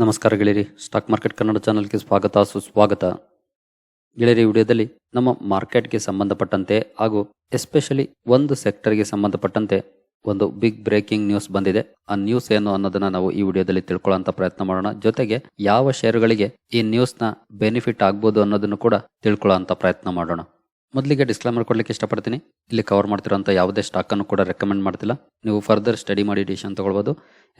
ನಮಸ್ಕಾರ ಗೆಳೆಯರಿ, stock market Kannada ಚಾನಲ್ಗೆ ಸ್ವಾಗತ ಸುಸ್ವಾಗತ. ಗೆಳೆಯರಿ, ವಿಡಿಯೋದಲ್ಲಿ ನಮ್ಮ ಮಾರ್ಕೆಟ್ಗೆ ಸಂಬಂಧಪಟ್ಟಂತೆ ಹಾಗೂ ಎಸ್ಪೆಷಲಿ ಒಂದು ಸೆಕ್ಟರ್ಗೆ ಸಂಬಂಧಪಟ್ಟಂತೆ ಒಂದು ಬಿಗ್ ಬ್ರೇಕಿಂಗ್ ನ್ಯೂಸ್ ಬಂದಿದೆ. ಆ ನ್ಯೂಸ್ ಏನು ಅನ್ನೋದನ್ನ ನಾವು ಈ ವಿಡಿಯೋದಲ್ಲಿ ತಿಳ್ಕೊಳ್ಳೋಂಥ ಪ್ರಯತ್ನ ಮಾಡೋಣ. ಜೊತೆಗೆ ಯಾವ ಶೇರುಗಳಿಗೆ ಈ ನ್ಯೂಸ್ನ ಬೆನಿಫಿಟ್ ಆಗ್ಬೋದು ಅನ್ನೋದನ್ನು ಕೂಡ ತಿಳ್ಕೊಳ್ಳೋಂಥ ಪ್ರಯತ್ನ ಮಾಡೋಣ. ಮೊದಲಿಗೆ ಡಿಸ್ಕ್ಲೇಮರ್ ಕೊಡ್ಲಿಕ್ಕೆ ಇಷ್ಟಪಡ್ತೀನಿ. ಇಲ್ಲಿ ಕವರ್ ಮಾಡ್ತಿರೋಂಥ ಯಾವುದೇ ಸ್ಟಾಕ್ ಅನ್ನು ಕೂಡ ರೆಕಮೆಂಡ್ ಮಾಡ್ತಿಲ್ಲ. ನೀವು ಫರ್ದರ್ ಸ್ಟಡಿ ಮಾಡಿ ಡಿಸಿಷನ್ ತಗೊಳ್ಬೋದು.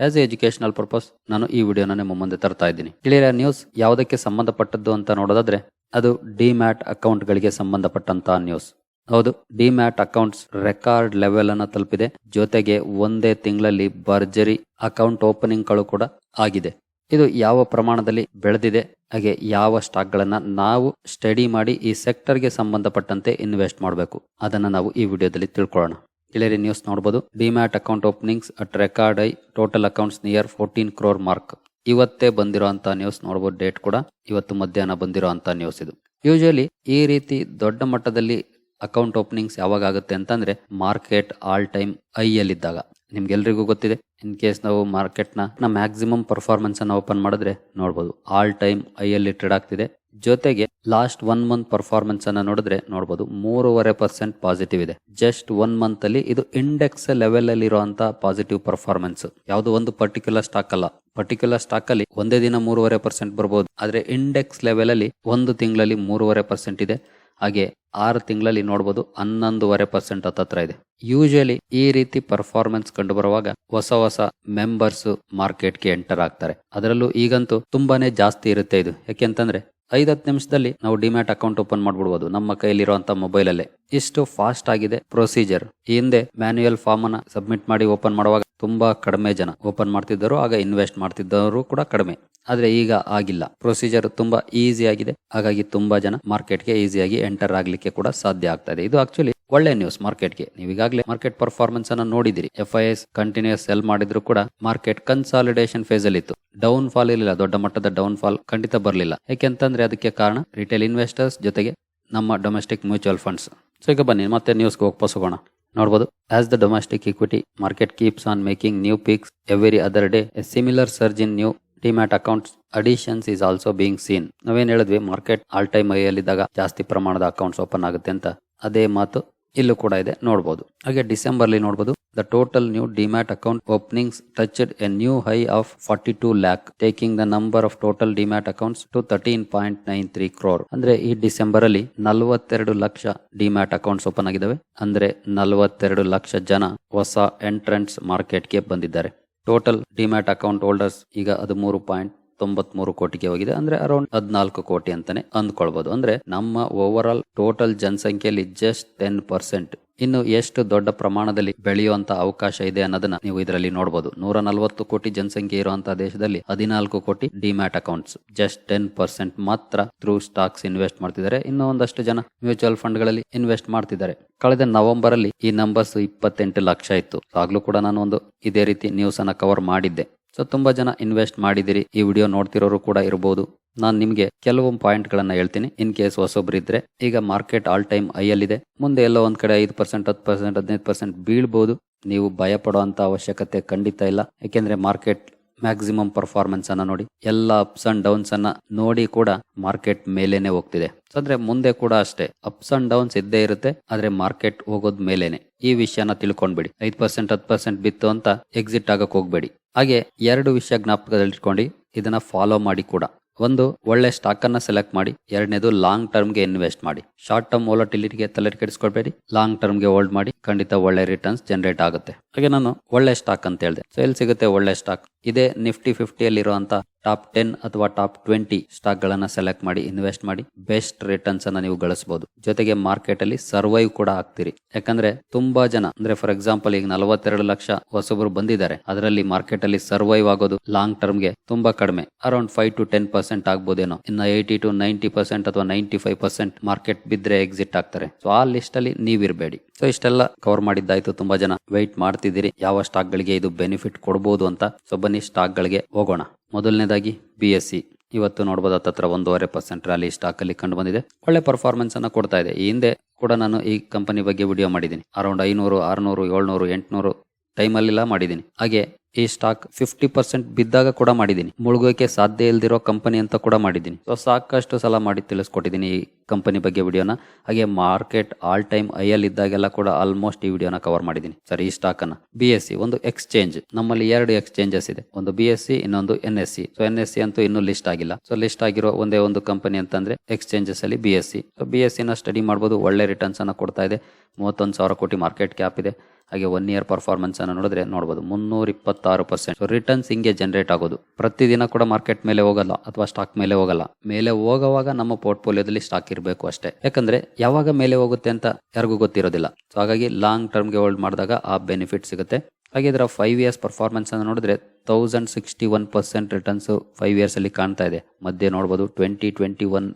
ಆಸ್ ಎ ಎಜುಕೇಶನಲ್ ಪರ್ಪಸ್ ನಾನು ಈ ವಿಡಿಯೋನ ನಿಮ್ಮ ಮುಂದೆ ತರ್ತಾ ಇದ್ದೀನಿ. ಕ್ಲಿಯರ್ ನ್ಯೂಸ್ ಯಾವುದಕ್ಕೆ ಸಂಬಂಧಪಟ್ಟದ್ದು ಅಂತ ನೋಡೋದಾದ್ರೆ ಅದು ಡಿಮ್ಯಾಟ್ ಅಕೌಂಟ್ಗಳಿಗೆ ಸಂಬಂಧಪಟ್ಟಂತ ನ್ಯೂಸ್. ಹೌದು, ಡಿಮ್ಯಾಟ್ ಅಕೌಂಟ್ಸ್ ರೆಕಾರ್ಡ್ ಲೆವೆಲ್ ಅನ್ನು ತಲುಪಿದೆ. ಜೊತೆಗೆ ಒಂದೇ ತಿಂಗಳಲ್ಲಿ ಭರ್ಜರಿ ಅಕೌಂಟ್ ಓಪನಿಂಗ್ಗಳು ಕೂಡ ಆಗಿದೆ. ಇದು ಯಾವ ಪ್ರಮಾಣದಲ್ಲಿ ಬೆಳೆದಿದೆ, ಹಾಗೆ ಯಾವ ಸ್ಟಾಕ್ ಗಳನ್ನ ನಾವು ಸ್ಟಡಿ ಮಾಡಿ ಈ ಸೆಕ್ಟರ್ಗೆ ಸಂಬಂಧಪಟ್ಟಂತೆ ಇನ್ವೆಸ್ಟ್ ಮಾಡಬೇಕು, ಅದನ್ನ ನಾವು ಈ ವಿಡಿಯೋದಲ್ಲಿ ತಿಳ್ಕೊಳ್ಳೋಣ. ಕ್ಲಿಯರ್ ನ್ಯೂಸ್ ನೋಡಬಹುದು. Demat account openings at record high, total accounts near 14 crore mark. ಇವತ್ತೇ ಬಂದಿರೋಂತ ನ್ಯೂಸ್ ನೋಡಬಹುದು. ಡೇಟ್ ಕೂಡ ಇವತ್ತು ಮಧ್ಯಾಹ್ನ ಬಂದಿರೋಂತ ನ್ಯೂಸ್ ಇದು. ಯೂಶುವಲಿ ಈ ರೀತಿ ದೊಡ್ಡ ಮಟ್ಟದಲ್ಲಿ ಅಕೌಂಟ್ ಓಪನಿಂಗ್ಸ್ ಯಾವಾಗ ಆಗುತ್ತೆ ಅಂತಂದ್ರೆ ಮಾರ್ಕೆಟ್ ಆಲ್ ಟೈಮ್ ಹೈ ಅಲ್ಲಿದ್ದಾಗ. ನಿಮ್ಗೆಲ್ರಿಗೂ ಗೊತ್ತಿದೆ, ಇನ್ ಕೇಸ್ ನಾವು ಮಾರ್ಕೆಟ್ ನ ಮ್ಯಾಕ್ಸಿಮಮ್ ಪರ್ಫಾರ್ಮೆನ್ಸ್ ಅನ್ನ ಓಪನ್ ಮಾಡಿದ್ರೆ ನೋಡಬಹುದು ಆಲ್ ಟೈಮ್ ಹೈ ಅಲ್ಲಿ ಟ್ರೇಡ್ ಆಗ್ತಿದೆ. ಜೊತೆಗೆ ಲಾಸ್ಟ್ 1 month ಪರ್ಫಾರ್ಮೆನ್ಸ್ ಅನ್ನ ನೋಡಿದ್ರೆ ನೋಡಬಹುದು 3.5% ಪಾಸಿಟಿವ್ ಇದೆ. ಜಸ್ಟ್ 1 month ಅಲ್ಲಿ ಇದು ಇಂಡೆಕ್ಸ್ ಲೆವೆಲ್ ಅಲ್ಲಿ ಇರುವಂತ ಪಾಸಿಟಿವ್ ಪರ್ಫಾರ್ಮೆನ್ಸ್. ಯಾವುದು ಒಂದು ಪರ್ಟಿಕ್ಯುಲರ್ ಸ್ಟಾಕ್ ಅಲ್ಲ. ಪರ್ಟಿಕ್ಯುಲರ್ ಸ್ಟಾಕ್ ಅಲ್ಲಿ ಒಂದೇ ದಿನ 3.5% ಬರ್ಬೋದು, ಆದ್ರೆ ಇಂಡೆಕ್ಸ್ ಲೆವೆಲ್ ಅಲ್ಲಿ ಒಂದು ತಿಂಗಳಲ್ಲಿ 3.5% ಇದೆ. ಹಾಗೆ 6 ತಿಂಗಳಲ್ಲಿ ನೋಡಬಹುದು 11.5% ಹತ್ರ ಇದೆ. ಯೂಶುವಲಿ ಈ ರೀತಿ ಪರ್ಫಾರ್ಮೆನ್ಸ್ ಕಂಡು ಬರುವಾಗ ಹೊಸ ಮೆಂಬರ್ಸ್ ಮಾರ್ಕೆಟ್ಗೆ ಎಂಟರ್ ಆಗ್ತಾರೆ. ಅದರಲ್ಲೂ ಈಗಂತೂ ತುಂಬಾನೇ ಜಾಸ್ತಿ ಇರುತ್ತೆ ಇದು. ಯಾಕೆಂತಂದ್ರೆ 5-10 ನಿಮಿಷದಲ್ಲಿ ನಾವು ಡಿಮ್ಯಾಟ್ ಅಕೌಂಟ್ ಓಪನ್ ಮಾಡ್ಬಿಡ್ಬೋದು ನಮ್ಮ ಕೈಲಿರುವಂತ ಮೊಬೈಲ್ ಅಲ್ಲೇ. ಇಷ್ಟು ಫಾಸ್ಟ್ ಆಗಿದೆ ಪ್ರೊಸೀಜರ್. ಈ ಹಿಂದೆ ಮ್ಯಾನ್ಯುಯಲ್ ಫಾರ್ಮ್ ಅನ್ನ ಸಬ್ಮಿಟ್ ಮಾಡಿ ಓಪನ್ ಮಾಡುವಾಗ ತುಂಬಾ ಕಡಿಮೆ ಜನ ಓಪನ್ ಮಾಡ್ತಿದ್ದರು, ಆಗ ಇನ್ವೆಸ್ಟ್ ಮಾಡ್ತಿದ್ದವರು ಕೂಡ ಕಡಿಮೆ. ಆದ್ರೆ ಈಗ ಆಗಿಲ್ಲ, ಪ್ರೊಸೀಜರ್ ತುಂಬಾ ಈಸಿ ಆಗಿದೆ. ಹಾಗಾಗಿ ತುಂಬಾ ಜನ ಮಾರ್ಕೆಟ್ಗೆ ಈಸಿಯಾಗಿ ಎಂಟರ್ ಆಗ್ಲಿಕ್ಕೆ ಕೂಡ ಸಾಧ್ಯ ಆಗ್ತಾ ಇದೆ. ಇದು ಆಕ್ಚುಲಿ ಒಳ್ಳೆ ನ್ಯೂಸ್ ಮಾರ್ಕೆಟ್ಗೆ. ನೀವು ಈಗಾಗಲೇ ಮಾರ್ಕೆಟ್ ಪರ್ಫಾರ್ಮೆನ್ಸ್ ಅನ್ನ ನೋಡಿದಿರಿ. FIS ಕಂಟಿನ್ಯೂಸ್ ಸೆಲ್ ಮಾಡಿದ್ರು ಕೂಡ ಮಾರ್ಕೆಟ್ ಕನ್ಸಾಲಿಡೇಷನ್ ಫೇಸ್ ಅಲ್ಲಿ ಇತ್ತು. ಡೌನ್ ಫಾಲ್ ಇರಲಿಲ್ಲ, ದೊಡ್ಡ ಮಟ್ಟದ ಡೌನ್ ಫಾಲ್ ಖಂಡಿತ ಬರಲಿಲ್ಲ. ಯಾಕೆಂತಂದ್ರೆ ಅದಕ್ಕೆ ಕಾರಣ ರಿಟೇಲ್ ಇನ್ವೆಸ್ಟರ್ಸ್ ಜೊತೆಗೆ ನಮ್ಮ ಡೊಮೆಸ್ಟಿಕ್ ಮ್ಯೂಚುವಲ್ ಫಂಡ್ಸ್. ಸೊ ಈಗ ಬನ್ನಿ ಮತ್ತೆ ನ್ಯೂಸ್ಗೆ ವಾಪಸ್ ಹೋಗೋಣ. ನೋಡಬಹುದು, as the domestic equity market keeps on making new peaks every other day, a similar surge in new demat accounts additions is also being seen. ನಾವೇನ್ ಹೇಳಿದ್ವಿ, ಮಾರ್ಕೆಟ್ ಆಲ್ ಟೈಮ್ ಹೈ ಅಲ್ಲಿದ್ದಾಗ ಜಾಸ್ತಿ ಪ್ರಮಾಣದ ಅಕೌಂಟ್ಸ್ ಓಪನ್ ಆಗುತ್ತೆ ಅಂತ. ಅದೇ ಮಾತು ಇಲ್ಲೂ ಕೂಡ ಇದೆ, ನೋಡಬಹುದು. ಹಾಗೆ ಡಿಸೆಂಬರ್ಲಿ ನೋಡಬಹುದು, the total new demat account openings touched a new high of 42 lakh, taking the number of total demat accounts to 13.93 crore. ಅಂದ್ರೆ ಈ ಡಿಸೆಂಬರ್ ಅಲ್ಲಿ 42 ಲಕ್ಷ ಡಿಮ್ಯಾಟ್ ಅಕೌಂಟ್ಸ್ ಓಪನ್ ಆಗಿದ್ದಾವೆ. ಅಂದ್ರೆ 42 ಲಕ್ಷ ಜನ ಹೊಸ ಎಂಟ್ರೆಂಟ್ಸ್ ಮಾರ್ಕೆಟ್ಗೆ ಬಂದಿದ್ದಾರೆ. ಟೋಟಲ್ ಡಿಮ್ಯಾಟ್ ಅಕೌಂಟ್ ಹೋಲ್ಡರ್ಸ್ ಈಗ 13.93 ಕೋಟಿಗೆ ಹೋಗಿದೆ. ಅಂದ್ರೆ ಅರೌಂಡ್ 14 ಕೋಟಿ ಅಂತಾನೆ ಅಂದ್ಕೊಳ್ಬಹುದು. ಅಂದ್ರೆ ನಮ್ಮ ಓವರ್ ಆಲ್ ಟೋಟಲ್ ಜನಸಂಖ್ಯೆಯಲ್ಲಿ ಜಸ್ಟ್ 10%. ಇನ್ನು ಎಷ್ಟು ದೊಡ್ಡ ಪ್ರಮಾಣದಲ್ಲಿ ಬೆಳೆಯುವಂತ ಅವಕಾಶ ಇದೆ ಅನ್ನೋದನ್ನ ನೀವು ಇದರಲ್ಲಿ ನೋಡಬಹುದು. 140 ಕೋಟಿ ಜನಸಂಖ್ಯೆ ಇರುವಂತಹ ದೇಶದಲ್ಲಿ 14 ಕೋಟಿ ಡಿಮ್ಯಾಟ್ ಅಕೌಂಟ್ಸ್, ಜಸ್ಟ್ 10% ಮಾತ್ರ ಥ್ರೂ ಸ್ಟಾಕ್ಸ್ ಇನ್ವೆಸ್ಟ್ ಮಾಡ್ತಿದ್ದಾರೆ. ಇನ್ನು ಒಂದಷ್ಟು ಜನ ಮ್ಯೂಚುವಲ್ ಫಂಡ್ ಗಳಲ್ಲಿ ಇನ್ವೆಸ್ಟ್ ಮಾಡ್ತಿದ್ದಾರೆ. ಕಳೆದ ನವೆಂಬರ್ ಅಲ್ಲಿ ಈ ನಂಬರ್ಸ್ 28 ಲಕ್ಷ ಇತ್ತು. ಆಗ್ಲೂ ಕೂಡ ನಾನು ಒಂದು ಇದೇ ರೀತಿ ನ್ಯೂಸ್ ಅನ್ನ ಕವರ್ ಮಾಡಿದ್ದೆ. ಸೊ ತುಂಬಾ ಜನ ಇನ್ವೆಸ್ಟ್ ಮಾಡಿದಿರಿ. ಈ ವಿಡಿಯೋ ನೋಡ್ತಿರೋರು ಕೂಡ ಇರಬಹುದು. ನಾನು ನಿಮ್ಗೆ ಕೆಲವು ಪಾಯಿಂಟ್ ಗಳನ್ನ ಹೇಳ್ತೀನಿ, ಇನ್ ಕೇಸ್ ಹೊಸೊಬ್ರು ಇದ್ರೆ. ಈಗ ಮಾರ್ಕೆಟ್ ಆಲ್ ಟೈಮ್ ಹೈ ಅಲ್ಲಿದೆ. ಮುಂದೆ ಎಲ್ಲೋ ಒಂದ್ ಕಡೆ 5%, 10%, 15% ಬೀಳ್ಬಹುದು. ನೀವು ಭಯ ಪಡುವಂತ ಅವಶ್ಯಕತೆ ಖಂಡಿತ ಇಲ್ಲ. ಯಾಕೆಂದ್ರೆ ಮಾರ್ಕೆಟ್ ಮ್ಯಾಕ್ಸಿಮಮ್ ಪರ್ಫಾರ್ಮೆನ್ಸ್ ಅನ್ನ ನೋಡಿ, ಎಲ್ಲ ಅಪ್ಸ್ ಅಂಡ್ ಡೌನ್ಸ್ ಅನ್ನ ನೋಡಿ ಕೂಡ ಮಾರ್ಕೆಟ್ ಮೇಲೇನೆ ಹೋಗ್ತಿದೆ. ಅಂದ್ರೆ ಮುಂದೆ ಕೂಡ ಅಷ್ಟೇ ಅಪ್ಸ್ ಅಂಡ್ ಡೌನ್ಸ್ ಇದ್ದೇ ಇರುತ್ತೆ, ಆದ್ರೆ ಮಾರ್ಕೆಟ್ ಹೋಗೋದ್ ಮೇಲೇನೆ. ಈ ವಿಷಯನ ತಿಳ್ಕೊಂಡ್ಬಿಡಿ. 5%, 10% ಬಿತ್ತು ಅಂತ ಎಕ್ಸಿಟ್ ಆಗಕ್ ಹೋಗ್ಬೇಡಿ. ಹಾಗೆ 2 ವಿಷಯ ಜ್ಞಾಪಕದಲ್ಲಿಟ್ಕೊಂಡು ಇದನ್ನ ಫಾಲೋ ಮಾಡಿ ಕೂಡ. ಒಂದು, ಒಳ್ಳೆ ಸ್ಟಾಕ್ ಅನ್ನ ಸೆಲೆಕ್ಟ್ ಮಾಡಿ. 2ನೇದು, ಲಾಂಗ್ ಟರ್ಮ್ ಗೆ ಇನ್ವೆಸ್ಟ್ ಮಾಡಿ. ಶಾರ್ಟ್ ಟರ್ಮ್ ವೋಲಟಿಲಿಟಿಗೆ ತಲೆ ಕೆಡಿಸ್ಕೊಳ್ಬೇಡಿ. ಲಾಂಗ್ ಟರ್ಮ್ ಗೆ ಹೋಲ್ಡ್ ಮಾಡಿ, ಖಂಡಿತ ಒಳ್ಳೆ ರಿಟರ್ನ್ಸ್ ಜನರೇಟ್ ಆಗುತ್ತೆ. ಹಾಗೆ ನಾನು ಒಳ್ಳೆ ಸ್ಟಾಕ್ ಅಂತ ಹೇಳಿದೆ. ಸೊ ಎಲ್ಲಿ ಸಿಗುತ್ತೆ ಒಳ್ಳೆ ಸ್ಟಾಕ್? ಇದೇ ನಿಫ್ಟಿ 50 ಅಲ್ಲಿರುವಂತ ಟಾಪ್ 10 ಅಥವಾ ಟಾಪ್ 20 ಸ್ಟಾಕ್ ಗಳನ್ನ ಸೆಲೆಕ್ಟ್ ಮಾಡಿ ಇನ್ವೆಸ್ಟ್ ಮಾಡಿ. ಬೆಸ್ಟ್ ರಿಟರ್ನ್ಸ್ ಅನ್ನ ನೀವು ಗಳಿಸಬಹುದು. ಜೊತೆಗೆ ಮಾರ್ಕೆಟ್ ಅಲ್ಲಿ ಸರ್ವೈವ್ ಕೂಡ ಆಗ್ತೀರಿ. ಯಾಕಂದ್ರೆ ತುಂಬಾ ಜನ, ಅಂದ್ರೆ ಫಾರ್ ಎಕ್ಸಾಂಪಲ್ ಈಗ 42 ಲಕ್ಷ ಹೊಸಬರು ಬಂದಿದ್ದಾರೆ. ಅದರಲ್ಲಿ ಮಾರ್ಕೆಟ್ ಅಲ್ಲಿ ಸರ್ವೈವ್ ಆಗೋದು ಲಾಂಗ್ ಟರ್ಮ್ ಗೆ ತುಂಬಾ ಕಡಿಮೆ, ಅರೌಂಡ್ 5 to 10% ಆಗ್ಬೋದೇನೋ. ಇನ್ನ 80 to 90% ಅಥವಾ 95% ಮಾರ್ಕೆಟ್ ಬಿದ್ರೆ ಎಕ್ಸಿಟ್ ಆಗ್ತಾರೆ. ಸೊ ಆ ಲಿಸ್ಟ್ ಅಲ್ಲಿ ನೀವಿರಬೇಡಿ. ಸೊ ಇಷ್ಟೆಲ್ಲ ಕವರ್ ಮಾಡಿದ್ದಾಯ್ತು. ತುಂಬಾ ಜನ ವೆಯ್ಟ್ ಮಾಡ್ತಿದ್ದೀರಿ ಯಾವ ಸ್ಟಾಕ್ ಗಳಿಗೆ ಇದು ಬೆನಿಫಿಟ್ ಕೊಡಬಹುದು ಅಂತ. ಸೊ ಬನ್ನಿ ಸ್ಟಾಕ್ ಗಳಿಗೆ ಹೋಗೋಣ. ಮೊದಲನೇದಾಗಿ BSE. ಇವತ್ತು ನೋಡಬಹುದು ಹತ್ತತ್ರ 1.5% ರ್ಯಾಲಿ ಸ್ಟಾಕ್ ಅಲ್ಲಿ ಕಂಡು ಬಂದಿದೆ. ಒಳ್ಳೆ ಪರ್ಫಾರ್ಮೆನ್ಸ್ ಅನ್ನ ಕೊಡ್ತಾ ಇದೆ. ಈ ಹಿಂದೆ ಕೂಡ ನಾನು ಈ ಕಂಪನಿ ಬಗ್ಗೆ ವಿಡಿಯೋ ಮಾಡಿದ್ದೀನಿ. ಅರೌಂಡ್ 500, 600, 700, 800 ಟೈಮಲ್ಲೆಲ್ಲ ಮಾಡಿದ್ದೀನಿ. ಹಾಗೆ ಈ ಸ್ಟಾಕ್ 50% ಬಿದ್ದಾಗ ಕೂಡ ಮಾಡಿದ್ದೀನಿ. ಮುಳುಗೋಕೆ ಸಾಧ್ಯ ಇಲ್ದಿರೋ ಕಂಪನಿ ಅಂತ ಕೂಡ ಮಾಡಿದ್ದೀನಿ. ಸೊ ಸಾಕಷ್ಟು ಸಲ ಮಾಡಿ ತಿಳಿಸ್ಕೊಟ್ಟಿದ್ದೀನಿ ಈ ಕಂಪನಿ ಬಗ್ಗೆ ವಿಡಿಯೋನ. ಹಾಗೆ ಮಾರ್ಕೆಟ್ ಆಲ್ ಟೈಮ್ ಐಯಲ್ಲಿ ಇದ್ದಾಗೆಲ್ಲ ಕೂಡ ಆಲ್ಮೋಸ್ಟ್ ಈ ವಿಡಿಯೋನ ಕವರ್ ಮಾಡಿದ್ದೀನಿ ಸರ್. ಈ ಸ್ಟಾಕ್ ಅನ್ನ BSE ಒಂದು ಎಕ್ಸ್ಚೇಂಜ್, ನಮ್ಮಲ್ಲಿ 2 ಎಕ್ಸ್ಚೇಂಜಸ್ ಇದೆ, ಒಂದು BSE ಇನ್ನೊಂದು NSE. ಸೊ NSE ಅಂತೂ ಇನ್ನೂ ಲಿಸ್ಟ್ ಆಗಿಲ್ಲ. ಸೊ ಲಿಸ್ಟ್ ಆಗಿರೋ ಒಂದೇ ಒಂದು ಕಂಪನಿ ಅಂತಂದ್ರೆ ಎಕ್ಸ್ಚೇಂಜಸ್ ಅಲ್ಲಿ BSE. ಸೊ BSE ನ ಸ್ಟಡಿ ಮಾಡಬಹುದು. ಒಳ್ಳೆ ರಿಟರ್ನ್ಸ್ ಅನ್ನ ಕೊಡ್ತಾ ಇದೆ. 31,000 ಕೋಟಿ ಮಾರ್ಕೆಟ್ ಕ್ಯಾಪ್ ಇದೆ. ಹಾಗೆ 1 ಇಯರ್ ಪರ್ಫಾರ್ಮೆನ್ಸ್ ಅನ್ನು ನೋಡಿದ್ರೆ ನೋಡಬಹುದು 326%. ಸೊ ರಿಟರ್ನ್ಸ್ ಹಿಂಗೆ ಜನರೇಟ್ ಆಗೋದು. ಪ್ರತಿದಿನ ಕೂಡ ಮಾರ್ಕೆಟ್ ಮೇಲೆ ಹೋಗಲ್ಲ ಅಥವಾ ಸ್ಟಾಕ್ ಮೇಲೆ ಹೋಗಲ್ಲ. ಮೇಲೆ ಹೋಗುವಾಗ ನಮ್ಮ ಪೋರ್ಟ್ಫೋಲಿಯೋದಲ್ಲಿ ಸ್ಟಾಕ್ ಇರಬೇಕು ಅಷ್ಟೇ. ಯಾಕಂದ್ರೆ ಯಾವಾಗ ಮೇಲೆ ಹೋಗುತ್ತೆ ಅಂತ ಯಾರಿಗೂ ಗೊತ್ತಿರೋದಿಲ್ಲ. ಸೊ ಹಾಗಾಗಿ ಲಾಂಗ್ ಟರ್ಮ್ಗೆ ಹೋಲ್ಡ್ ಮಾಡಿದಾಗ ಆ ಬೆನಿಫಿಟ್ ಸಿಗುತ್ತೆ. ಹಾಗೆ ಇದರ 5 ಇಯರ್ಸ್ ಪರ್ಫಾರ್ಮೆನ್ಸ್ ಅನ್ನು ನೋಡಿದ್ರೆ 1061% ರಿಟರ್ನ್ಸ್ 5 ಇಯರ್ಸ್ ಅಲ್ಲಿ ಕಾಣ್ತಾ ಇದೆ. ಮಧ್ಯೆ ನೋಡಬಹುದು 2021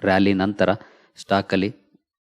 ರ್ಯಾಲಿ ನಂತರ ಸ್ಟಾಕ್ ಅಲ್ಲಿ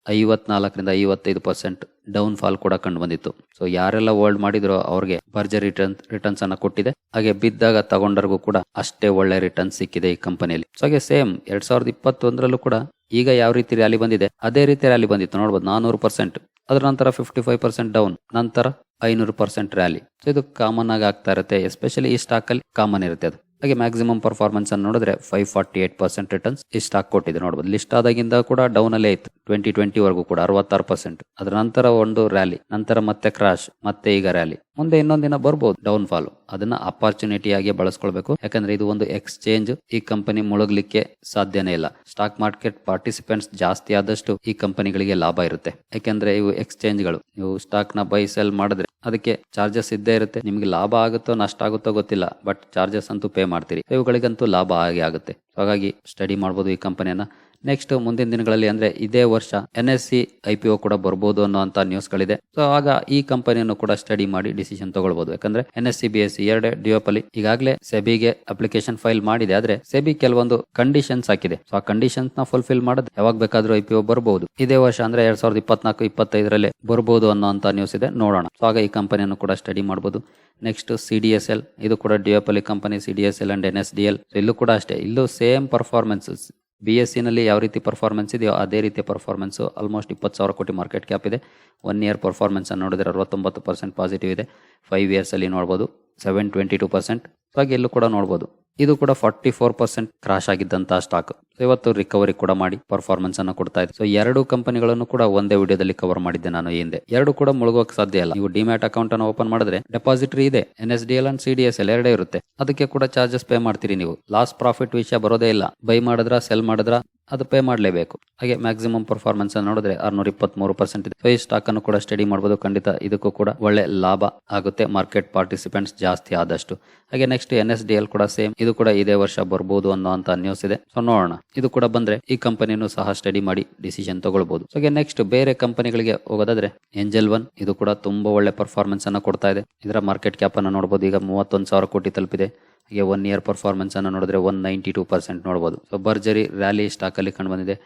54ರಿಂದ 55% ಡೌನ್ ಫಾಲ್ ಕೂಡ ಕಂಡು ಬಂದಿತ್ತು. ಸೊ ಯಾರೆಲ್ಲ ಹೋಲ್ಡ್ ಮಾಡಿದ್ರೋ ಅವ್ರಿಗೆ ಭರ್ಜರಿ ರಿಟರ್ನ್ಸ್ ಅನ್ನ ಕೊಟ್ಟಿದೆ. ಹಾಗೆ ಬಿದ್ದಾಗ ತಗೊಂಡರ್ಗೂ ಕೂಡ ಅಷ್ಟೇ ಒಳ್ಳೆ ರಿಟರ್ನ್ಸ್ ಸಿಕ್ಕಿದೆ ಈ ಕಂಪನಿಯಲ್ಲಿ. ಸೊ ಹಾಗೆ ಸೇಮ್ 2021ರಲ್ಲೂ ಕೂಡ ಈಗ ಯಾವ ರೀತಿ ರ್ಯಾಲಿ ಬಂದಿದೆ ಅದೇ ರೀತಿ ರ್ಯಾಲಿ ಬಂದಿತ್ತು. ನೋಡಬಹುದು 400%. ಅದರ ನಂತರ 55% ಡೌನ್, ನಂತರ 500% ರ್ಯಾಲಿ. ಸೊ ಇದು ಕಾಮನ್ ಆಗಿ ಆಗ್ತಾ ಇರುತ್ತೆ. ಎಸ್ಪೆಷಲಿ ಈ ಸ್ಟಾಕ್ ಅಲ್ಲಿ ಕಾಮನ್ ಇರುತ್ತೆ ಅದು. ಹಾಗೆ ಮ್ಯಾಕ್ಸಿಮಮ್ ಪರ್ಫಾರ್ಮೆನ್ಸ್ ಅನ್ನು ನೋಡಿದ್ರೆ 548% ರಿಟರ್ನ್ಸ್ ಈ ಸ್ಟಾಕ್ ಕೊಟ್ಟಿದೆ. ನೋಡಬಹುದು ಲಿಸ್ಟ್ ಆದಾಗಿಂದ ಕೂಡ ಡೌನ್ ಅಲ್ಲೇ ಇತ್ತು. 2020 ವರೆಗೂ ಕೂಡ 66%. ಅದರ ನಂತರ ಒಂದು ರ್ಯಾಲಿ, ನಂತರ ಮತ್ತೆ ಕ್ರಾಶ್, ಮತ್ತೆ ಈಗ ರ್ಯಾಲಿ. ಮುಂದೆ ಇನ್ನೊಂದಿನ ಬರ್ಬೋದು ಡೌನ್ ಫಾಲ್. ಅದನ್ನ ಅಪಾರ್ಚುನಿಟಿ ಆಗಿ ಬಳಸ್ಕೊಳ್ಬೇಕು. ಯಾಕಂದ್ರೆ ಇದು ಒಂದು ಎಕ್ಸ್ಚೇಂಜ್. ಈ ಕಂಪನಿ ಮುಳುಗ್ಲಿಕ್ಕೆ ಸಾಧ್ಯನೇ ಇಲ್ಲ. ಸ್ಟಾಕ್ ಮಾರ್ಕೆಟ್ ಪಾರ್ಟಿಸಿಪೆಂಟ್ಸ್ ಜಾಸ್ತಿ ಆದಷ್ಟು ಈ ಕಂಪನಿಗಳಿಗೆ ಲಾಭ ಇರುತ್ತೆ. ಯಾಕಂದ್ರೆ ಇವು ಎಕ್ಸ್ಚೇಂಜ್ಗಳು. ನೀವು ಸ್ಟಾಕ್ ನ ಬೈ ಸೆಲ್ ಮಾಡಿದ್ರೆ ಅದಕ್ಕೆ ಚಾರ್ಜಸ್ ಇದ್ದೇ ಇರುತ್ತೆ. ನಿಮ್ಗೆ ಲಾಭ ಆಗುತ್ತೋ ನಷ್ಟ ಆಗುತ್ತೋ ಗೊತ್ತಿಲ್ಲ, ಬಟ್ ಚಾರ್ಜಸ್ ಅಂತೂ ಪೇ ಮಾಡ್ತೀರಿ. ಇವುಗಳಿಗಂತೂ ಲಾಭ ಆಗೇ ಆಗುತ್ತೆ. ಹಾಗಾಗಿ ಸ್ಟಡಿ ಮಾಡಬಹುದು ಈ ಕಂಪನಿಯನ್ನ. ನೆಕ್ಸ್ಟ್ ಮುಂದಿನ ದಿನಗಳಲ್ಲಿ ಅಂದ್ರೆ ಇದೇ ವರ್ಷ NSE IPO ಕೂಡ ಬರ್ಬೋದು ಅನ್ನೋಂತ ನ್ಯೂಸ್ ಗಳಿದೆ. ಸೊ ಆಗ ಈ ಕಂಪನಿಯನ್ನು ಕೂಡ ಸ್ಟಡಿ ಮಾಡಿ ಡಿಸಿಷನ್ ತಗೊಳ್ಬಹುದು. ಯಾಕಂದ್ರೆ NSE BSE 2 ಡಿಯೋಪಲಿ ಈಗಾಗಲೇ ಸೆಬಿಗೆ ಅಪ್ಲಿಕೇಶನ್ ಫೈಲ್ ಮಾಡಿದೆ. ಆದ್ರೆ ಸೆಬಿ ಕೆಲವೊಂದು ಕಂಡೀಷನ್ಸ್ ಹಾಕಿದೆ. ಸೊ ಆ ಕಂಡೀಷನ್ಸ್ ನ ಫುಲ್ಫಿಲ್ ಮಾಡಿದ್ರೆ ಯಾವಾಗ ಬೇಕಾದ್ರೂ IPO ಬರ್ಬಹುದು. ಇದೇ ವರ್ಷ ಅಂದ್ರೆ 2024-25 ಬರ್ಬೋದು ಅನ್ನೋಂತ ನ್ಯೂಸ್ ಇದೆ. ನೋಡೋಣ. ಸೊ ಆಗ ಈ ಕಂಪನಿಯನ್ನು ಕೂಡ ಸ್ಟಡಿ ಮಾಡಬಹುದು. ನೆಕ್ಸ್ಟ್ CDSL, ಇದು ಕೂಡ ಡಿಯೋಪಲಿ ಕಂಪನಿ. CDSL and NSDL. ಇಲ್ಲೂ ಕೂಡ ಅಷ್ಟೇ, ಇಲ್ಲೂ ಸೇಮ್ ಪರ್ಫಾರ್ಮೆನ್ಸ್. BSE ನಲ್ಲಿ ಯಾವ ರೀತಿ ಪರ್ಫಾರ್ಮೆನ್ಸ್ ಇದೆಯೋ ಅದೇ ರೀತಿ ಪರ್ಫಾರ್ಮೆನ್ಸ್. ಆಲ್ಮೋಸ್ಟ್ 20,000 ಕೋಟಿ ಮಾರ್ಕೆಟ್ ಕ್ಯಾಪ್ ಇದೆ. 1 ಇಯರ್ ಪರ್ಫಾರ್ಮೆನ್ಸ್ ಅನ್ನು ನೋಡಿದ್ರೆ 69% ಪಾಸಿಟಿವ್ ಇದೆ. 5 ಇಯರ್ಸ್ ಅಲ್ಲಿ ನೋಡಬಹುದು 722%. ಹಾಗೆ ಇಲ್ಲೂ ಕೂಡ ನೋಡಬಹುದು ಇದು ಕೂಡ 44% ಕ್ರಾಶ್ ಆಗಿದ್ದಂತಹ ಸ್ಟಾಕ್. ಇವತ್ತು ರಿಕವರಿ ಕೂಡ ಮಾಡಿ ಪರ್ಫಾರ್ಮೆನ್ಸ್ ಅನ್ನು ಕೊಡ್ತಾ ಇದೆ. ಸೊ 2 ಕಂಪನಿಗಳನ್ನು ಕೂಡ ಒಂದೇ ವಿಡಿಯೋದಲ್ಲಿ ಕವರ್ ಮಾಡಿದ್ದೆ ನಾನು ಈ ಹಿಂದೆ. 2 ಕೂಡ ಮುಳುಗೋಕೆ ಸಾಧ್ಯ ಇಲ್ಲ. ನೀವು ಡಿಮ್ಯಾಟ್ ಅಕೌಂಟ್ ಅನ್ನು ಓಪನ್ ಮಾಡಿದ್ರೆ ಡೆಪಾಸಿಟರಿ ಇದೆ. NSDL ಅಂಡ್ CDSL 2 ಇರುತ್ತೆ. ಅದಕ್ಕೆ ಕೂಡ ಚಾರ್ಜಸ್ ಪೇ ಮಾಡ್ತೀರಿ ನೀವು. ಲಾಸ್ ಪ್ರಾಫಿಟ್ ವಿಷಯ ಬರೋದೇ ಇಲ್ಲ. ಬೈ ಮಾಡಿದ್ರ ಸೆಲ್ ಮಾಡಿದ್ರ ಅದು ಪೇ ಮಾಡಲೇಬೇಕು. ಹಾಗೆ ಮ್ಯಾಕ್ಸಿಮಮ್ ಪರ್ಫಾರ್ಮೆನ್ಸ್ ಅನ್ನು ನೋಡಿದ್ರೆ 623% ಇದೆ. ಸೊ ಈ ಸ್ಟಾಕ್ ಅನ್ನು ಕೂಡ ಸ್ಟಡಿ ಮಾಡಬಹುದು. ಖಂಡಿತ ಇದಕ್ಕೂ ಕೂಡ ಒಳ್ಳೆ ಲಾಭ ಆಗುತ್ತೆ ಮಾರ್ಕೆಟ್ ಪಾರ್ಟಿಸಿಪೆಂಟ್ಸ್ ಜಾಸ್ತಿ ಆದಷ್ಟು. ಹಾಗೆ ನೆಕ್ಸ್ಟ್ NSDL ಕೂಡ ಸೇಮ್, ಇದು ಕೂಡ ಇದೇ ವರ್ಷ ಬರ್ಬೋದು ಅನ್ನೋಂತ ನ್ಯೂಸ್ ಇದೆ. ಸೊ ನೋಡೋಣ, ಇದು ಕೂಡ ಬಂದ್ರೆ ಈ ಕಂಪನಿಯನ್ನು ಸಹ ಸ್ಟಡಿ ಮಾಡಿ ಡಿಸಿಷನ್ ತಗೊಳ್ಬಹುದು. ಸೊ ನೆಕ್ಸ್ಟ್ ಬೇರೆ ಕಂಪನಿಗಳಿಗೆ ಹೋಗೋದಾದ್ರೆ Angel One, ಇದು ಕೂಡ ತುಂಬಾ ಒಳ್ಳೆ ಪರ್ಫಾರ್ಮೆನ್ಸ್ ಅನ್ನು ಕೊಡ್ತಾ ಇದೆ. ಇದರ ಮಾರ್ಕೆಟ್ ಕ್ಯಾಪ್ ಅನ್ನು ನೋಡಬಹುದು, ಈಗ 31,000 ಕೋಟಿ ತಲುಪಿದೆ. ಹಾಗೆ 1 ಇಯರ್ ಪರ್ಫಾರ್ಮೆನ್ಸ್ ಅನ್ನು ನೋಡಿದ್ರೆ 192% ನೋಡಬಹುದು. ಸೊ ಭರ್ಜರಿ ರ್ಯಾಲಿ ಸ್ಟಾಕ್ ಅಲ್ಲಿ ಕಂಡು ಬಂದಿದೆ.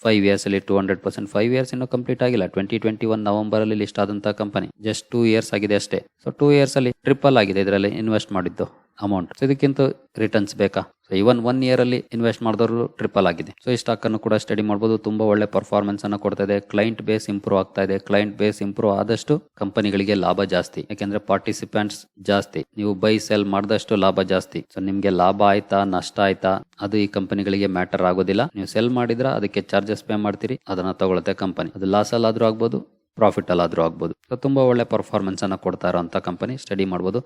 5 ಇಯರ್ಸ್ ಅಲ್ಲಿ 200%. 5 ಇಯರ್ಸ್ ಇನ್ನೂ ಕಂಪ್ಲೀಟ್ ಆಗಿಲ್ಲ. 2021 ನವೆಂಬರ್ ಅಲ್ಲಿ ಲಿಸ್ಟ್ ಆದಂತಹ ಕಂಪನಿ. ಜಸ್ಟ್ 2 ಇಯರ್ಸ್ ಆಗಿದೆ ಅಷ್ಟೇ. ಸೊ 2 ಇಯರ್ಸ್ ಅಲ್ಲಿ ಟ್ರಿಪಲ್ ಆಗಿದೆ ಇದರಲ್ಲಿ ಇನ್ವೆಸ್ಟ್ ಮಾಡಿದ್ದು ಅಮೌಂಟ್. ಸೊ ಇದಕ್ಕಿಂತ ರಿಟರ್ನ್ಸ್ ಬೇಕಾ? ಸೊ ಇವನ್ 1 ಇಯರ್ ಅಲ್ಲಿ ಇನ್ವೆಸ್ಟ್ ಮಾಡಿದವರು ಟ್ರಿಪಲ್ ಆಗಿದೆ. ಸೊ ಈ ಸ್ಟಾಕ್ ಅನ್ನು ಕೂಡ ಸ್ಟಡಿ ಮಾಡಬಹುದು. ತುಂಬಾ ಒಳ್ಳೆ ಪರ್ಫಾರ್ಮೆನ್ಸ್ ಅನ್ನು ಕೊಡ್ತಾ ಇದೆ. ಕ್ಲೈಂಟ್ ಬೇಸ್ ಇಂಪ್ರೂವ್ ಆಗ್ತಾ ಇದೆ. ಕ್ಲೈಂಟ್ ಬೇಸ್ ಇಂಪ್ರೂವ್ ಆದಷ್ಟು ಕಂಪನಿಗಳಿಗೆ ಲಾಭ ಜಾಸ್ತಿ. ಯಾಕೆಂದ್ರೆ ಪಾರ್ಟಿಸಿಪೆಂಟ್ಸ್ ಜಾಸ್ತಿ. ನೀವು ಬೈ ಸೆಲ್ ಮಾಡಿದಷ್ಟು ಲಾಭ ಜಾಸ್ತಿ. ಸೊ ನಿಮ್ಗೆ ಲಾಭ ಆಯ್ತಾ ನಷ್ಟ ಆಯ್ತಾ ಅದು ಈ ಕಂಪನಿಗಳಿಗೆ ಮ್ಯಾಟರ್ ಆಗೋದಿಲ್ಲ. ನೀವು ಸೆಲ್ ಮಾಡಿದ್ರ ಅದಕ್ಕೆ ಚಾರ್ಜಸ್ ಪೇ ಮಾಡ್ತೀರಿ, ಅದನ್ನ ತಗೊಳುತ್ತೆ ಕಂಪನಿ. ಅದು ಲಾಸ್ ಅಲ್ಲಾದ್ರೂ ಆಗ್ಬೋದು, ಪ್ರಾಫಿಟ್ ಅಲ್ಲಾದ್ರೂ ಆಗ್ಬೋದು. ಸೊ ತುಂಬಾ ಒಳ್ಳೆ ಪರ್ಫಾರ್ಮೆನ್ಸ್ ಅನ್ನ ಕೊಡ್ತಾ ಇರೋಂಥ ಕಂಪನಿ, ಸ್ಟಡಿ ಮಾಡಬಹುದು.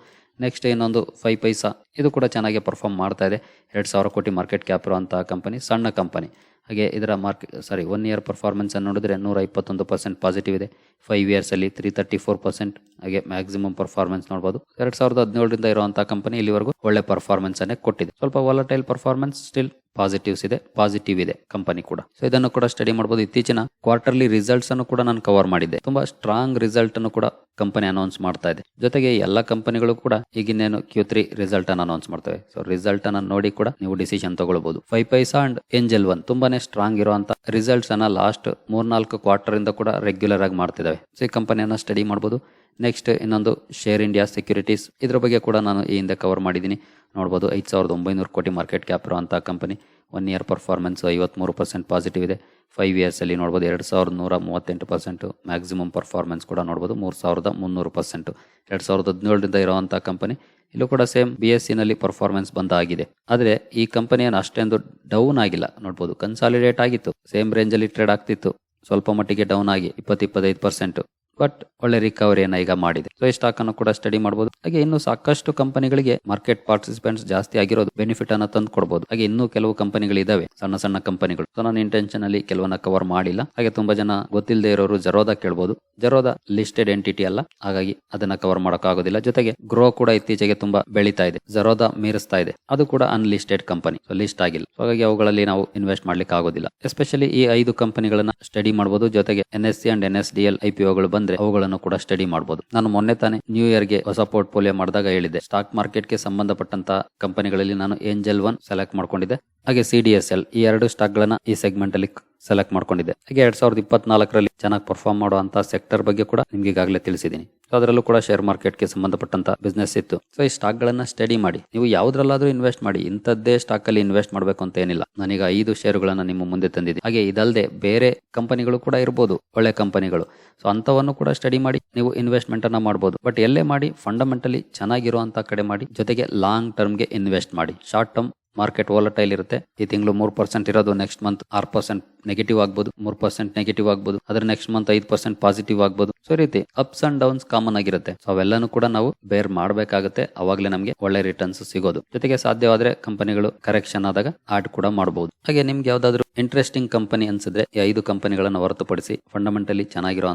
ನೆಕ್ಸ್ಟ್ ಇನ್ನೊಂದು 5 ಪೈಸಾ, ಇದು ಕೂಡ ಚೆನ್ನಾಗಿ ಪರ್ಫಾರ್ಮ್ ಮಾಡ್ತಾ ಇದೆ. 2,000 ಕೋಟಿ ಮಾರ್ಕೆಟ್ ಕ್ಯಾಪ್ ಇರುವಂತಹ ಕಂಪನಿ, ಸಣ್ಣ ಕಂಪನಿ. ಹಾಗೆ ಇದರ 1 ಇಯರ್ ಪರ್ಫಾರ್ಮೆನ್ಸ್ ಅನ್ನು ನೋಡಿದ್ರೆ 121% ಪಾಸಿಟಿವ್ ಇದೆ. 5 ಇಯರ್ಸ್ ಅಲ್ಲಿ 334%. ಹಾಗೆ ಮ್ಯಾಕ್ಸಿಮಮ್ ಪರ್ಫಾರ್ಮೆನ್ಸ್ ನೋಡಬಹುದು. 2017ರಿಂದ ಇರುವಂತಹ ಕಂಪನಿ ಇಲ್ಲಿವರೆಗೂ ಒಳ್ಳೆ ಪರ್ಫಾರ್ಮೆನ್ಸ್ ಅನ್ನೇ ಕೊಟ್ಟಿದೆ. ಸ್ವಲ್ಪ ವಾಲಟೈಲ್ ಪರ್ಫಾರ್ಮೆನ್ಸ್, ಸ್ಟಿಲ್ ಪಾಸಿಟಿವ್ ಇದೆ ಕಂಪನಿ ಕೂಡ. ಸೊ ಇದನ್ನು ಕೂಡ ಸ್ಟಡಿ ಮಾಡಬಹುದು. ಇತ್ತೀಚಿನ ಕ್ವಾರ್ಟರ್ಲಿ ರಿಸಲ್ಟ್ಸ್ ಅನ್ನು ಕೂಡ ನಾನು ಕವರ್ ಮಾಡಿದ್ದೆ. ತುಂಬಾ ಸ್ಟ್ರಾಂಗ್ ರಿಸಲ್ಟ್ ಅನ್ನು ಕೂಡ ಕಂಪನಿ ಅನೌನ್ಸ್ ಮಾಡ್ತಾ ಇದೆ. ಜೊತೆಗೆ ಎಲ್ಲ ಕಂಪನಿಗಳು ಕೂಡ ಈಗಿನ್ನೇನು Q3 ರಿಸಲ್ಟ್ ಅನ್ನು ಅನೌನ್ಸ್ ಮಾಡ್ತವೆ. ಸೊ ರಿಸಲ್ಟ್ ಅನ್ನು ನೋಡಿ ಕೂಡ ನೀವು ಡಿಸಿಷನ್ ತಗೊಳ್ಬಹುದು. 5 ಪೈಸಾ ಅಂಡ್ Angel One ತುಂಬಾನೇ ಸ್ಟ್ರಾಂಗ್ ಇರುವಂತ ರಿಸಲ್ಟ್ಸ್ ಅನ್ನ ಲಾಸ್ಟ್ 3-4 ಕ್ವಾರ್ಟರ್ ಇಂದ ಕೂಡ ರೆಗ್ಯುಲರ್ ಆಗಿ ಮಾಡ್ತಿದ್ದಾವೆ. ಸೊ ಈ ಕಂಪನಿಯನ್ನ ಸ್ಟಡಿ ಮಾಡಬಹುದು. ನೆಕ್ಸ್ಟ್ ಇನ್ನೊಂದು ಶೇರ್ ಇಂಡಿಯಾ ಸೆಕ್ಯೂರಿಟೀಸ್, ಇದ್ರ ಬಗ್ಗೆ ಕೂಡ ನಾನು ಈ ಹಿಂದೆ ಕವರ್ ಮಾಡಿದ್ದೀನಿ. ನೋಡಬಹುದು 5,900 ಕೋಟಿ ಮಾರ್ಕೆಟ್ ಕ್ಯಾಪ್ ಇರುವಂತಹ ಕಂಪನಿ. 1 ಇಯರ್ ಪರ್ಫಾರ್ಮೆನ್ಸ್ 53% ಪಾಸಿಟಿವ್ ಇದೆ. 5 ಇಯರ್ಸಲ್ಲಿ ನೋಡ್ಬೋದು 2138%, ಮ್ಯಾಕ್ಸಿಮಮ್ ಪರ್ಫಾರ್ಮೆನ್ಸ್ ಕೂಡ ನೋಡ್ಬೋದು 3300%. 2017ರಿಂದ ಇರುವಂಥ ಕಂಪನಿ. ಇಲ್ಲೂ ಕೂಡ ಸೇಮ್ BSE ನಲ್ಲಿ ಪರ್ಫಾರ್ಮೆನ್ಸ್ ಬಂದಾಗಿದೆ. ಆದರೆ ಈ ಕಂಪನಿ ಏನು ಅಷ್ಟೊಂದು ಡೌನ್ ಆಗಿಲ್ಲ. ನೋಡ್ಬೋದು ಕನ್ಸಾಲಿಡೇಟ್ ಆಗಿತ್ತು, ಸೇಮ್ ರೇಂಜಲ್ಲಿ ಟ್ರೇಡ್ ಆಗ್ತಿತ್ತು, ಸ್ವಲ್ಪ ಮಟ್ಟಿಗೆ ಡೌನ್ ಆಗಿ 20-25%, ಬಟ್ ಒಳ್ಳೆ ರಿಕವರಿಯನ್ನು ಈಗ ಮಾಡಿದೆ. ಸೊ ಈ ಸ್ಟಾಕ್ ಅನ್ನು ಕೂಡ ಸ್ಟಡಿ ಮಾಡಬಹುದು. ಹಾಗೆ ಇನ್ನು ಸಾಕಷ್ಟು ಕಂಪನಿಗಳಿಗೆ ಮಾರ್ಕೆಟ್ ಪಾರ್ಟಿಸಿಪೆಂಟ್ಸ್ ಜಾಸ್ತಿ ಆಗಿರೋದು ಬೆನಿಫಿಟ್ ಅನ್ನ ತಂದು ಕೊಡಬಹುದು. ಹಾಗೆ ಇನ್ನೂ ಕೆಲವು ಕಂಪನಿಗಳಿದಾವೆ, ಸಣ್ಣ ಸಣ್ಣ ಕಂಪನಿಗಳು. ಸೊ ನಾನು ಇಂಟೆನ್ಷನ್ ಅಲ್ಲಿ ಕೆಲವನ್ನ ಕವರ್ ಮಾಡಿಲ್ಲ. ಹಾಗೆ ತುಂಬಾ ಜನ ಗೊತ್ತಿಲ್ಲದೆ ಇರೋರು ಜರೋದಾ ಕೇಳಬಹುದು. ಜರೋದಾ ಲಿಸ್ಟೆಡ್ ಎಂಟಿಟಿ ಅಲ್ಲ, ಹಾಗಾಗಿ ಅದನ್ನ ಕವರ್ ಮಾಡೋಕ್ಕಾಗೋದಿಲ್ಲ. ಜೊತೆಗೆ ಗ್ರೋ ಕೂಡ ಇತ್ತೀಚೆಗೆ ತುಂಬಾ ಬೆಳೀತಾ ಇದೆ, ಜರೋದಾ ಮೀರಿಸ್ತಾ ಇದೆ, ಅದು ಕೂಡ ಅನ್ಲಿಸ್ಟೆಡ್ ಕಂಪನಿ, ಸೊ ಲಿಸ್ಟ್ ಆಗಿಲ್ಲ. ಹಾಗಾಗಿ ಅವುಗಳಲ್ಲಿ ನಾವು ಇನ್ವೆಸ್ಟ್ ಮಾಡ್ಲಿಕ್ಕೆ ಆಗೋದಿಲ್ಲ. ಎಸ್ಪೆಷಲಿ ಈ 5 ಕಂಪನಿಗಳನ್ನ ಸ್ಟಡಿ ಮಾಡಬಹುದು. ಜೊತೆಗೆ NSE ಅಂಡ್ NSDL IPOಗಳು ಬಂದ್ರೆ ಅವುಗಳನ್ನು ಕೂಡ ಸ್ಟಡಿ ಮಾಡಬಹುದು. ನಾನು ಮೊನ್ನೆ ತಾನೇ ನ್ಯೂ ಇಯರ್ ಗೆ ಹೊಸ ಪೋರ್ಟ್ಫೋಲಿಯೋ ಮಾಡಿದಾಗ ಹೇಳಿದ್ದೆ, ಸ್ಟಾಕ್ ಮಾರ್ಕೆಟ್ ಗೆ ಸಂಬಂಧಪಟ್ಟಂತ ಕಂಪನಿಗಳಲ್ಲಿ ನಾನು ಏಂಜಲ್ 1 ಸೆಲೆಕ್ಟ್ ಮಾಡ್ಕೊಂಡಿದ್ದೆ. ಹಾಗೆ CDSL ಈ 2 ಸ್ಟಾಕ್ ಗಳನ್ನ ಈ ಸೆಗ್ಮೆಂಟ್ ಅಲ್ಲಿ ಸೆಲೆಕ್ಟ್ ಮಾಡ್ಕೊಂಡಿದ್ದೆ. ಹಾಗೆ 2024ರಲ್ಲಿ ಚೆನ್ನಾಗಿ ಪರ್ಫಾರ್ಮ್ ಮಾಡುವಂತ ಸೆಕ್ಟರ್ ಬಗ್ಗೆ ಕೂಡ ನಿಮ್ಗೆ ಈಗಾಗಲೇ ತಿಳಿಸಿದ್ದೀನಿ. ಅದರಲ್ಲೂ ಕೂಡ ಶೇರ್ ಮಾರ್ಕೆಟ್ ಗೆ ಸಂಬಂಧಪಟ್ಟಂತ ಬಿಸ್ನೆಸ್ ಇತ್ತು. ಸೊ ಈ ಸ್ಟಾಕ್ ಗಳನ್ನ ಸ್ಟಡಿ ಮಾಡಿ. ನೀವು ಯಾವ್ದ್ರಲ್ಲಾದ್ರೂ ಇನ್ವೆಸ್ಟ್ ಮಾಡಿ, ಇಂಥದ್ದೇ ಸ್ಟಾಕ್ ಅಲ್ಲಿ ಇನ್ವೆಸ್ಟ್ ಮಾಡಬೇಕು ಅಂತ ಏನಿಲ್ಲ. ನಾನೀಗ 5 ಷೇರುಗಳನ್ನ ನಿಮ್ಮ ಮುಂದೆ ತಂದಿದ್ದೀನಿ. ಹಾಗೆ ಇದಲ್ಲದೆ ಬೇರೆ ಕಂಪನಿಗಳು ಕೂಡ ಇರಬಹುದು, ಒಳ್ಳೆ ಕಂಪನಿಗಳು. ಸೊ ಅಂತವನ್ನು ಕೂಡ ಸ್ಟಡಿ ಮಾಡಿ ನೀವು ಇನ್ವೆಸ್ಟ್ಮೆಂಟ್ ಅನ್ನ ಮಾಡಬಹುದು. ಬಟ್ ಎಲ್ಲೇ ಮಾಡಿ, ಫಂಡಮೆಂಟಲಿ ಚೆನ್ನಾಗಿರುವಂತ ಕಡೆ ಮಾಡಿ. ಜೊತೆಗೆ ಲಾಂಗ್ ಟರ್ಮ್ ಗೆ ಇನ್ವೆಸ್ಟ್ ಮಾಡಿ. ಶಾರ್ಟ್ ಟರ್ಮ್ ಮಾರ್ಕೆಟ್ ವಾಲಟೈಲ್ ಇರುತ್ತೆ. ಈ ತಿಂಗಳು 3% ಇರೋದು ನೆಕ್ಸ್ಟ್ ಮಂತ್ 6% ನೆಗೆಟಿವ್ ಆಗ್ಬೋದು, 3% ನೆಗೆಟಿವ್ ಆಗ್ಬೋದು, ಅದ್ರ ನೆಕ್ಸ್ಟ್ ಮಂತ್ 5% ಪಾಸಿಟಿವ್ ಆಗ್ಬೋದು. ಸೊ ಈ ರೀತಿ ಅಪ್ಸ್ ಅಂಡ್ ಡೌನ್ಸ್ ಕಾಮನ್ ಆಗಿರುತ್ತೆ. ಸೊ ಅವೆಲ್ಲಾನು ಕೂಡ ನಾವು ಬೇರ್ ಮಾಡಬೇಕಾಗುತ್ತೆ. ಅವಾಗಲೇ ನಮಗೆ ಒಳ್ಳೆ ರಿಟರ್ನ್ಸ್ ಸಿಗೋದು. ಜೊತೆಗೆ ಸಾಧ್ಯವಾದ್ರೆ ಕಂಪನಿಗಳು ಕರೆಕ್ಷನ್ ಆದಾಗ ಆಡ್ ಕೂಡ ಮಾಡಬಹುದು. ಹಾಗೆ ನಿಮ್ಗೆ ಯಾವ್ದಾದ್ರು ಇಂಟ್ರೆಸ್ಟಿಂಗ್ ಕಂಪನಿ ಅನ್ಸಿದ್ರೆ ಈ 5 ಕಂಪನಿಗಳನ್ನ ಹೊರತುಪಡಿಸಿ ಫಂಡಮೆಂಟಲಿ ಚೆನ್ನಾಗಿರೋ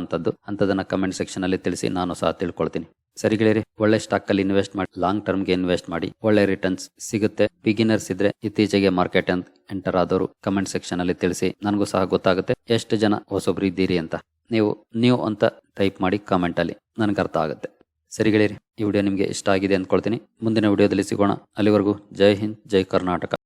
ಅಂತದನ್ನ ಕಮೆಂಟ್ ಸೆಕ್ಷನ್ ಅಲ್ಲಿ ತಿಳಿಸಿ, ನಾನು ಸಹ ತಿಳ್ಕೊಳ್ತೀನಿ. ಸರಿ ಗೆಳೆಯರಿ, ಒಳ್ಳೆ ಸ್ಟಾಕ್ ಅಲ್ಲಿ ಇನ್ವೆಸ್ಟ್ ಮಾಡಿ, ಲಾಂಗ್ ಟರ್ಮ್ ಗೆ ಇನ್ವೆಸ್ಟ್ ಮಾಡಿ, ಒಳ್ಳೆ ರಿಟರ್ನ್ಸ್ ಸಿಗುತ್ತೆ. ಬಿಗಿನರ್ಸ್ ಇದ್ರೆ ಇತ್ತೀಚೆಗೆ ಮಾರ್ಕೆಟ್ ಎಂಟರ್ ಆದವರು ಕಮೆಂಟ್ ಸೆಕ್ಷನ್ ಅಲ್ಲಿ ತಿಳಿಸಿ, ನನಗೂ ಸಹ ಗೊತ್ತಾಗುತ್ತೆ ಎಷ್ಟು ಜನ ಹೊಸೊಬ್ರು ಇದ್ದೀರಿ ಅಂತ. ನೀವು ನ್ಯೂ ಅಂತ ಟೈಪ್ ಮಾಡಿ ಕಾಮೆಂಟ್ ಅಲ್ಲಿ, ನನಗೆ ಅರ್ಥ ಆಗುತ್ತೆ. ಸರಿ ಗೆಳೆಯರಿ, ಈ ವಿಡಿಯೋ ನಿಮಗೆ ಇಷ್ಟ ಆಗಿದೆ ಅಂದ್ಕೊಳ್ತೀನಿ. ಮುಂದಿನ ವಿಡಿಯೋದಲ್ಲಿ ಸಿಗೋಣ. ಅಲ್ಲಿವರೆಗೂ ಜೈ ಹಿಂದ್, ಜೈ ಕರ್ನಾಟಕ.